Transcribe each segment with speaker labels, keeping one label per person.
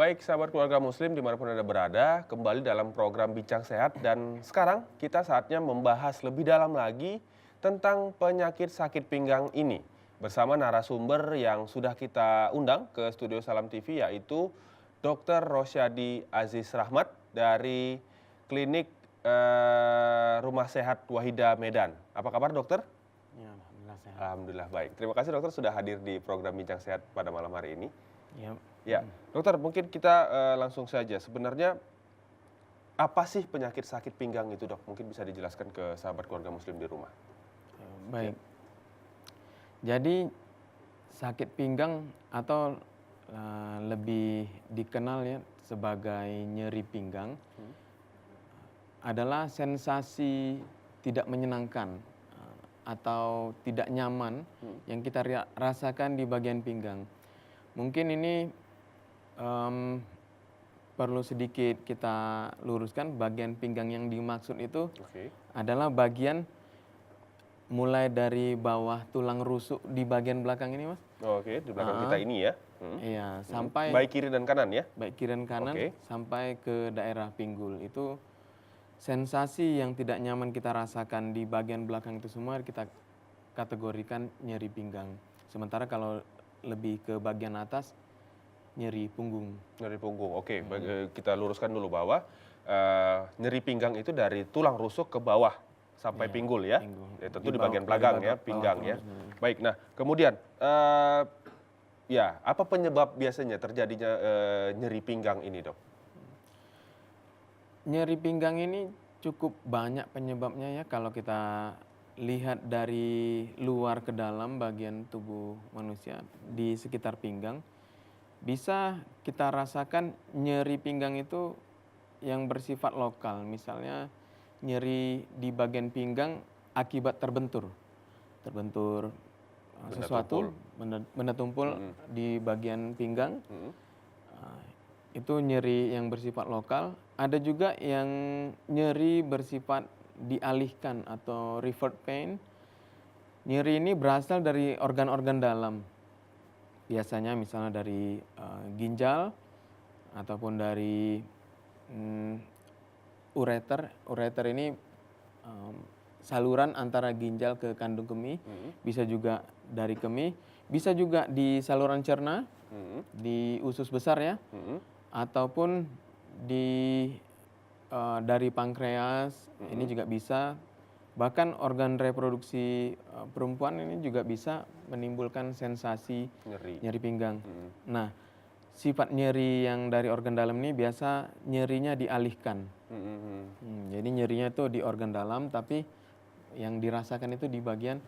Speaker 1: baik sahabat keluarga muslim dimanapun Anda berada, kembali dalam program Bincang Sehat dan sekarang kita saatnya membahas lebih dalam lagi tentang penyakit sakit pinggang ini bersama narasumber yang sudah kita undang ke studio Salam TV yaitu Dr. Rosyadi Aziz Rahmat dari Klinik Rumah Sehat Wahida Medan. Apa kabar dokter?
Speaker 2: Ya, alhamdulillah sehat.
Speaker 1: Alhamdulillah baik. Terima kasih dokter sudah hadir di program Bincang Sehat pada malam hari ini.
Speaker 2: Ya,
Speaker 1: Ya, dokter mungkin kita langsung saja. Sebenarnya apa sih penyakit sakit pinggang itu dok? Mungkin bisa dijelaskan ke sahabat keluarga muslim di rumah.
Speaker 2: baik. Jadi sakit pinggang atau lebih dikenal ya sebagai nyeri pinggang adalah sensasi tidak menyenangkan atau tidak nyaman yang kita rasakan di bagian pinggang. Mungkin ini perlu sedikit kita luruskan, bagian pinggang yang dimaksud itu adalah bagian mulai dari bawah tulang rusuk di bagian belakang ini, Mas.
Speaker 1: Oke, di belakang kita ini ya.
Speaker 2: Iya, sampai
Speaker 1: Baik kiri dan kanan ya.
Speaker 2: baik kiri dan kanan
Speaker 1: Oke.
Speaker 2: sampai ke daerah pinggul. Itu sensasi yang tidak nyaman kita rasakan di bagian belakang itu semua kita kategorikan nyeri pinggang. Sementara kalau lebih ke bagian atas nyeri punggung.
Speaker 1: Nyeri punggung. Oke, kita luruskan dulu bahwa nyeri pinggang itu dari tulang rusuk ke bawah sampai
Speaker 2: Iya,
Speaker 1: pinggul ya.
Speaker 2: pinggul.
Speaker 1: Ya, tentu
Speaker 2: Di
Speaker 1: di
Speaker 2: bawah-
Speaker 1: bagian
Speaker 2: di
Speaker 1: belakang
Speaker 2: bawah-
Speaker 1: ya,
Speaker 2: bawah
Speaker 1: pinggang ya.
Speaker 2: tulang.
Speaker 1: Baik, nah kemudian ya apa penyebab biasanya terjadinya nyeri pinggang ini dok?
Speaker 2: Nyeri pinggang ini cukup banyak penyebabnya ya kalau kita lihat dari luar ke dalam bagian tubuh manusia di sekitar pinggang. Bisa kita rasakan nyeri pinggang itu yang bersifat lokal. Misalnya nyeri di bagian pinggang akibat terbentur. Terbentur
Speaker 1: Benda
Speaker 2: sesuatu, benda tumpul di bagian pinggang. Itu nyeri yang bersifat lokal. Ada juga yang nyeri bersifat dialihkan atau revert pain. Nyeri ini berasal dari organ-organ dalam. Biasanya misalnya dari ginjal ataupun dari ureter. Ureter ini saluran antara ginjal ke kandung kemih. Bisa juga dari kemih. Bisa juga di saluran cerna, di usus besar ya. Ataupun dari pankreas, ini juga bisa. Bahkan organ reproduksi perempuan ini juga bisa menimbulkan sensasi nyeri pinggang. Nah, sifat nyeri yang dari organ dalam ini biasa nyerinya dialihkan. Jadi nyerinya itu di organ dalam, tapi yang dirasakan itu di bagian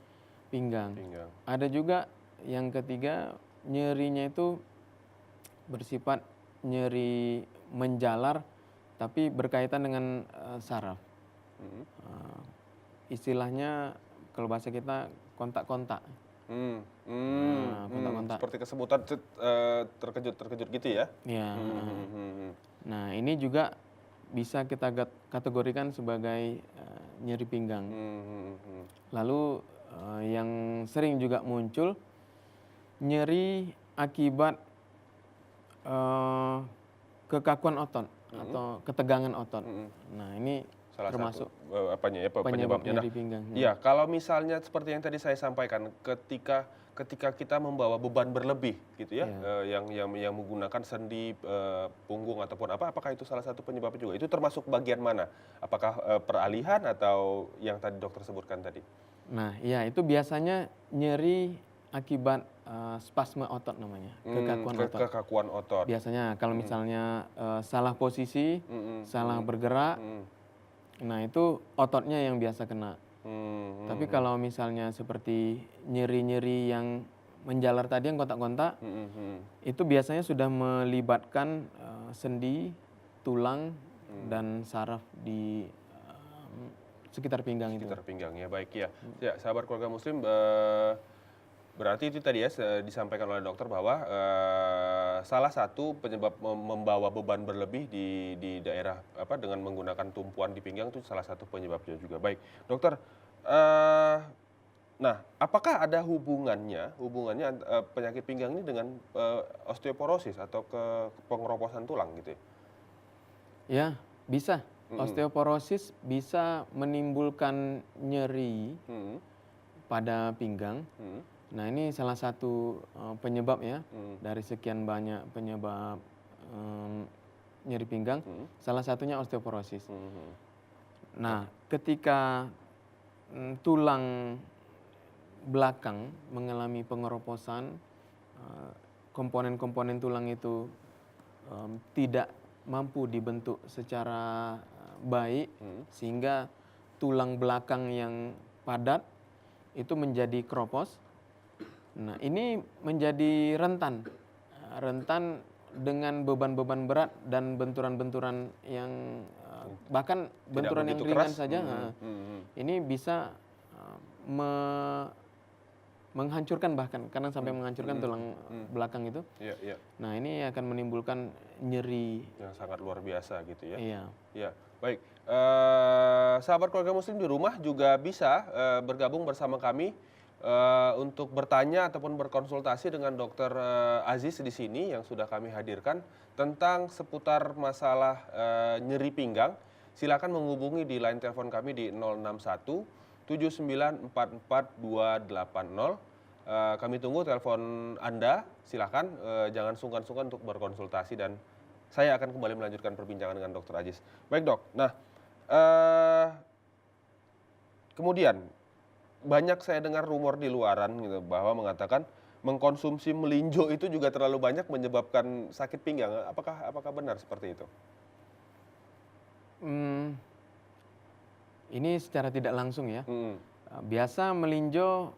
Speaker 2: pinggang. Ada juga yang ketiga, nyerinya itu bersifat nyeri menjalar, tapi berkaitan dengan saraf. Istilahnya kalau bahasa kita kontak-kontak. Kontak-kontak.
Speaker 1: Seperti kesemutan terkejut-terkejut gitu ya?
Speaker 2: Ya. Nah ini juga bisa kita kategorikan sebagai nyeri pinggang. Lalu yang sering juga muncul nyeri akibat kekakuan otot atau ketegangan otot. Nah ini
Speaker 1: Salah
Speaker 2: termasuk
Speaker 1: satu
Speaker 2: penyebab
Speaker 1: penyebabnya.
Speaker 2: nyeri pinggang.
Speaker 1: Iya, kalau misalnya seperti yang tadi saya sampaikan, ketika kita membawa beban berlebih gitu ya, yang menggunakan sendi, punggung ataupun apakah itu salah satu penyebabnya juga? Itu termasuk bagian mana? Apakah peralihan atau yang tadi dokter sebutkan tadi?
Speaker 2: Nah, iya itu biasanya nyeri akibat spasme otot namanya,
Speaker 1: Kekakuan otot.
Speaker 2: Biasanya kalau misalnya salah posisi, salah bergerak, nah itu ototnya yang biasa kena. Tapi kalau misalnya seperti nyeri-nyeri yang menjalar tadi yang kontak-kontak, itu biasanya sudah melibatkan sendi, tulang, dan saraf di sekitar pinggang itu.
Speaker 1: Sekitar pinggang ya, baik ya. Ya, sahabat keluarga muslim, berarti itu tadi ya disampaikan oleh dokter bahwa salah satu penyebab membawa beban berlebih di daerah dengan menggunakan tumpuan di pinggang itu salah satu penyebabnya juga. Baik, dokter, Nah, apakah ada hubungannya penyakit pinggang ini dengan osteoporosis atau pengeroposan tulang gitu ya?
Speaker 2: Ya, bisa. Osteoporosis bisa menimbulkan nyeri
Speaker 1: Mhm,
Speaker 2: pada pinggang.
Speaker 1: mhm,
Speaker 2: Nah, ini salah satu penyebab ya,
Speaker 1: mhm,
Speaker 2: dari sekian banyak penyebab nyeri pinggang,
Speaker 1: mhm,
Speaker 2: salah satunya osteoporosis.
Speaker 1: mhm,
Speaker 2: Nah, ketika tulang belakang mengalami pengeroposan, eh, komponen-komponen tulang itu tidak mampu dibentuk secara baik,
Speaker 1: mhm,
Speaker 2: sehingga tulang belakang yang padat itu menjadi keropos. Nah, ini menjadi rentan dengan beban-beban berat dan benturan-benturan yang bahkan
Speaker 1: tidak
Speaker 2: benturan yang
Speaker 1: begitu
Speaker 2: ringan
Speaker 1: keras?
Speaker 2: saja.
Speaker 1: Mhm, mhm,
Speaker 2: Ini bisa menghancurkan, bahkan kadang sampai menghancurkan tulang belakang itu.
Speaker 1: iya, iya,
Speaker 2: Nah, ini akan menimbulkan nyeri.
Speaker 1: yang sangat luar biasa gitu ya.
Speaker 2: Iya.
Speaker 1: Ya, baik. Sahabat keluarga muslim di rumah juga bisa bergabung bersama kami untuk bertanya ataupun berkonsultasi dengan Dokter Aziz di sini yang sudah kami hadirkan tentang seputar masalah nyeri pinggang. Silakan menghubungi di line telepon kami di 061 7944 280. Kami tunggu telepon Anda. Silakan jangan sungkan-sungkan untuk berkonsultasi dan saya akan kembali melanjutkan perbincangan dengan Dokter Aziz. Baik dok, nah kemudian banyak saya dengar rumor di luaran gitu bahwa mengatakan mengkonsumsi melinjo itu juga terlalu banyak menyebabkan sakit pinggang. Apakah benar seperti itu?
Speaker 2: Hmm, ini secara tidak langsung ya.
Speaker 1: Hmm,
Speaker 2: Biasa melinjo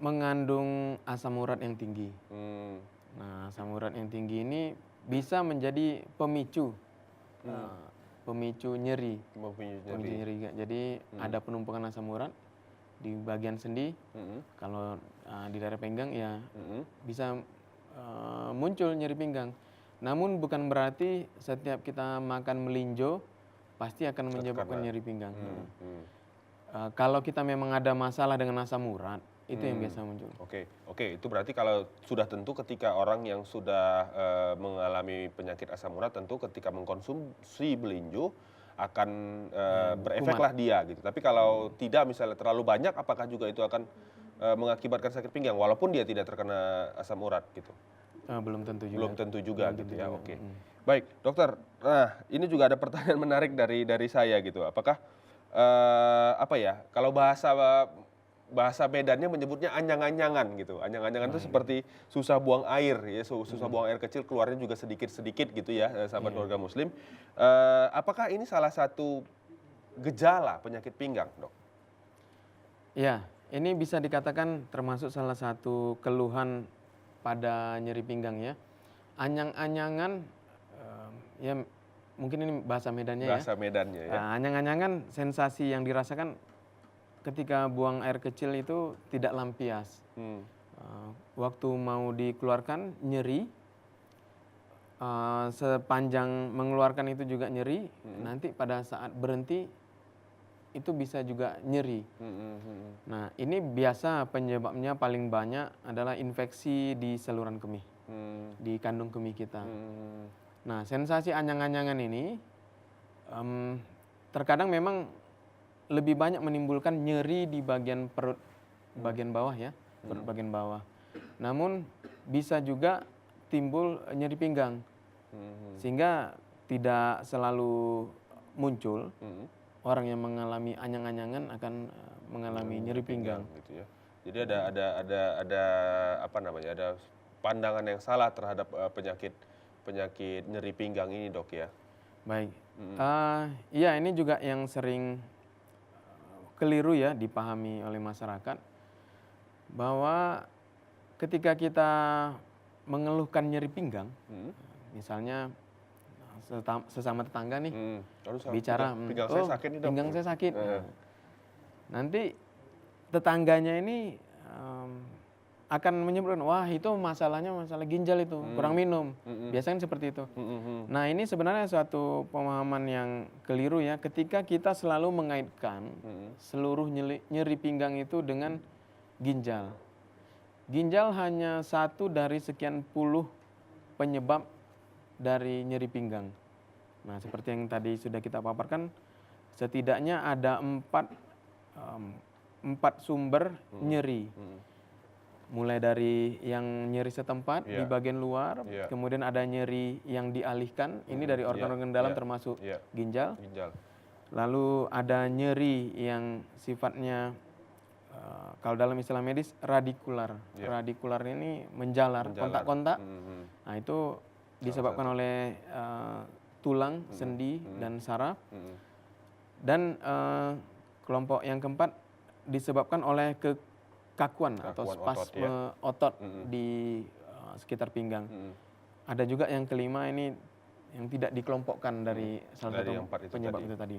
Speaker 2: mengandung asam urat yang tinggi.
Speaker 1: hmm,
Speaker 2: Nah, asam urat yang tinggi ini bisa menjadi pemicu nyeri.
Speaker 1: mempunyai
Speaker 2: Pemicu
Speaker 1: nyeri.
Speaker 2: nyeri. Jadi ada penumpukan asam urat di bagian sendi.
Speaker 1: Hmm,
Speaker 2: Kalau di daerah pinggang ya
Speaker 1: hmm,
Speaker 2: bisa muncul nyeri pinggang. Namun bukan berarti setiap kita makan melinjo pasti akan menyebabkan nyeri pinggang.
Speaker 1: hmm.
Speaker 2: Kalau kita memang ada masalah dengan asam urat, itu yang biasa muncul.
Speaker 1: Oke, itu berarti kalau sudah tentu ketika orang yang sudah mengalami penyakit asam urat tentu ketika mengkonsumsi melinjo akan berefeklah dia gitu. Tapi kalau tidak misalnya terlalu banyak, apakah juga itu akan mengakibatkan sakit pinggang walaupun dia tidak terkena asam urat gitu?
Speaker 2: Belum tentu juga.
Speaker 1: Belum tentu juga
Speaker 2: Belum
Speaker 1: gitu
Speaker 2: tentu
Speaker 1: ya.
Speaker 2: juga.
Speaker 1: Oke. Baik, dokter. Nah, ini juga ada pertanyaan menarik dari saya gitu. Apakah apa ya? Kalau bahasa medannya menyebutnya anyang-anyangan gitu. Anyang-anyangan itu seperti susah buang air ya, susah buang air kecil keluarnya juga sedikit-sedikit gitu ya, sahabat keluarga muslim. Apakah ini salah satu gejala penyakit pinggang, Dok?
Speaker 2: Ya, ini bisa dikatakan termasuk salah satu keluhan pada nyeri pinggang ya. Anyang-anyangan, ya mungkin ini bahasa medannya ya.
Speaker 1: Bahasa medannya ya.
Speaker 2: Nah, anyang-anyangan sensasi yang dirasakan ketika buang air kecil itu tidak lampias. Waktu mau dikeluarkan nyeri, sepanjang mengeluarkan itu juga nyeri, nanti pada saat berhenti itu bisa juga nyeri. Nah, ini biasa penyebabnya paling banyak adalah infeksi di saluran kemih, di kandung kemih kita. Nah, sensasi anyang-anyangan ini terkadang memang lebih banyak menimbulkan nyeri di bagian perut bagian bawah ya, perut bagian bawah. Namun bisa juga timbul nyeri pinggang, sehingga tidak selalu muncul orang yang mengalami anyang-anyangan akan mengalami nyeri pinggang.
Speaker 1: Gitu ya. Jadi ada apa namanya? Ada pandangan yang salah terhadap penyakit nyeri pinggang ini, Dok ya.
Speaker 2: Baik. Iya, ini juga yang sering keliru ya dipahami oleh masyarakat, bahwa ketika kita mengeluhkan nyeri pinggang, misalnya sesama tetangga nih bicara,
Speaker 1: pinggang saya sakit nih, Dok.
Speaker 2: pinggang saya sakit. Nanti tetangganya ini akan menyebutkan, wah itu masalahnya masalah ginjal itu, kurang minum. Biasanya seperti itu. Nah, ini sebenarnya suatu pemahaman yang keliru ya, ketika kita selalu mengaitkan seluruh nyeri pinggang itu dengan ginjal. Ginjal hanya satu dari sekian puluh penyebab dari nyeri pinggang. Nah, seperti yang tadi sudah kita paparkan, setidaknya ada empat sumber nyeri. Mulai dari yang nyeri setempat di bagian luar, kemudian ada nyeri yang dialihkan, ini dari organ-organ dalam termasuk ginjal. Lalu ada nyeri yang sifatnya kalau dalam istilah medis radikular. Radikular ini menjalar, kontak-kontak. Nah, itu disebabkan oleh tulang, sendi, dan saraf. Dan kelompok yang keempat disebabkan oleh kekakuan atau spasme otot di sekitar pinggang. Ada juga yang kelima ini yang tidak dikelompokkan dari salah satu penyebab itu tadi.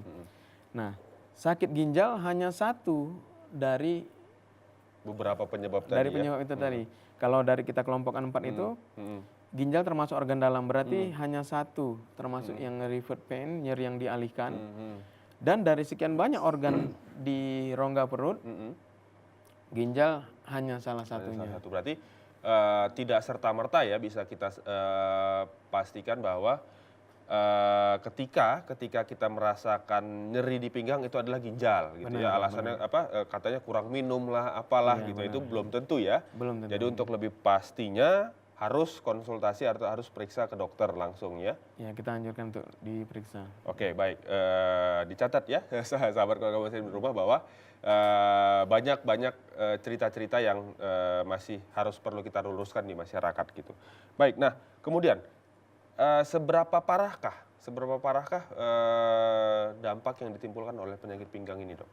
Speaker 2: Nah, sakit ginjal hanya satu dari
Speaker 1: beberapa penyebab
Speaker 2: itu tadi. Kalau dari kita kelompokkan 4 itu, ginjal termasuk organ dalam, berarti hanya satu, termasuk yang revert pain, nyeri yang dialihkan. Dan dari sekian banyak organ di rongga perut, ginjal hanya salah satunya.
Speaker 1: Berarti tidak serta-merta ya bisa kita pastikan bahwa ketika kita merasakan nyeri di pinggang itu adalah ginjal gitu. Benar, ya. Alasannya katanya kurang minum lah, apalah gitu. Benar. Itu belum tentu ya.
Speaker 2: Belum tentu.
Speaker 1: Jadi untuk lebih pastinya harus konsultasi atau harus periksa ke dokter langsung ya.
Speaker 2: Ya, kita anjurkan untuk diperiksa.
Speaker 1: Oke, baik. Dicatat ya sahabat keluarga muslim di rumah bahwa banyak cerita-cerita yang masih harus perlu kita luruskan di masyarakat gitu. Baik, nah kemudian seberapa parahkah dampak yang ditimbulkan oleh penyakit pinggang ini, Dok?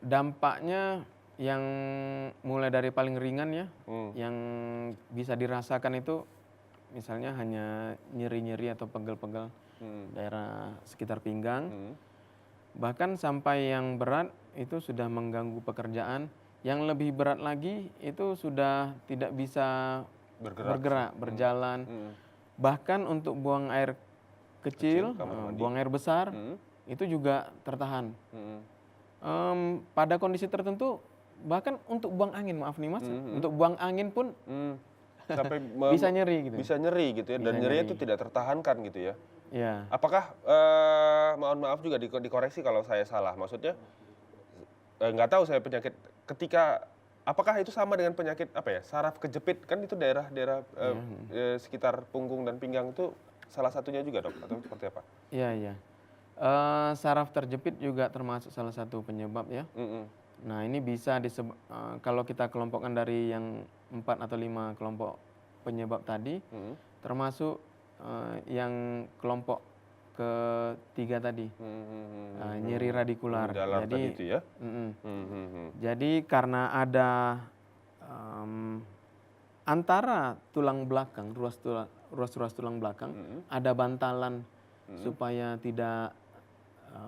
Speaker 2: Dampaknya yang mulai dari paling ringan ya, yang bisa dirasakan itu misalnya hanya nyeri-nyeri atau pegel-pegel daerah sekitar pinggang. Bahkan sampai yang berat itu sudah mengganggu pekerjaan. Yang lebih berat lagi itu sudah tidak bisa bergerak, berjalan. Bahkan untuk buang air kecil buang air besar, itu juga tertahan. Pada kondisi tertentu, bahkan untuk buang angin, maaf nih Mas, untuk buang angin pun
Speaker 1: sampai
Speaker 2: bisa nyeri gitu.
Speaker 1: Bisa nyeri gitu ya, dan nyerinya itu tidak tertahankan gitu ya.
Speaker 2: Ya.
Speaker 1: Apakah, mohon maaf juga dikoreksi kalau saya salah, maksudnya nggak tahu saya penyakit ketika apakah itu sama dengan penyakit saraf kejepit, kan itu daerah sekitar punggung dan pinggang itu salah satunya juga, Dok, atau seperti apa?
Speaker 2: Iya. Saraf terjepit juga termasuk salah satu penyebab ya. Nah, ini bisa kalau kita kelompokkan dari yang 4 atau 5 kelompok penyebab tadi, termasuk yang kelompok ketiga tadi, nyeri radikular. Jadi
Speaker 1: itu ya?
Speaker 2: Jadi karena ada antara tulang belakang, ruas tulang belakang, ada bantalan supaya tidak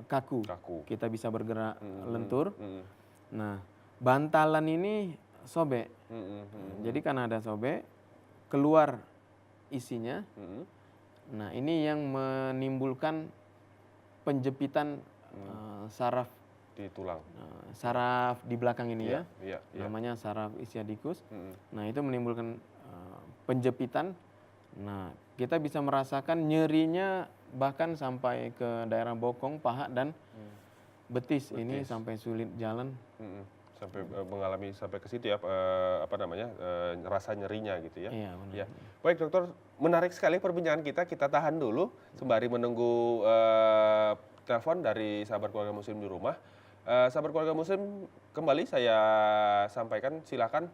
Speaker 2: kaku. Kita bisa bergerak lentur. Nah, bantalan ini sobek. Jadi karena ada sobek, keluar isinya. Nah, ini yang menimbulkan penjepitan saraf
Speaker 1: di tulang.
Speaker 2: Saraf di belakang ini ya.
Speaker 1: Namanya
Speaker 2: saraf ischiadicus. Nah, itu menimbulkan penjepitan. Nah, kita bisa merasakan nyerinya bahkan sampai ke daerah bokong, paha, dan betis. Ini sampai sulit jalan.
Speaker 1: Sampai mengalami sampai ke situ ya, rasa nyerinya gitu ya.
Speaker 2: Iya, benar.
Speaker 1: Ya. Baik, Dokter, menarik sekali perbincangan kita. Kita tahan dulu sembari menunggu telepon dari sahabat keluarga muslim di rumah. Sahabat keluarga muslim, kembali saya sampaikan, silakan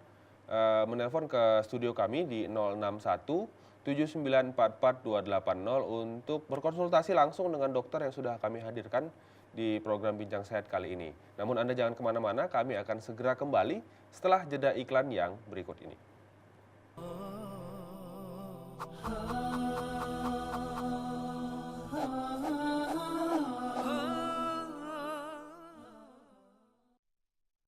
Speaker 1: menelpon ke studio kami di 061 7944 280 untuk berkonsultasi langsung dengan dokter yang sudah kami hadirkan di program Bincang Sehat kali ini. Namun Anda jangan kemana-mana, kami akan segera kembali setelah jeda iklan yang berikut ini.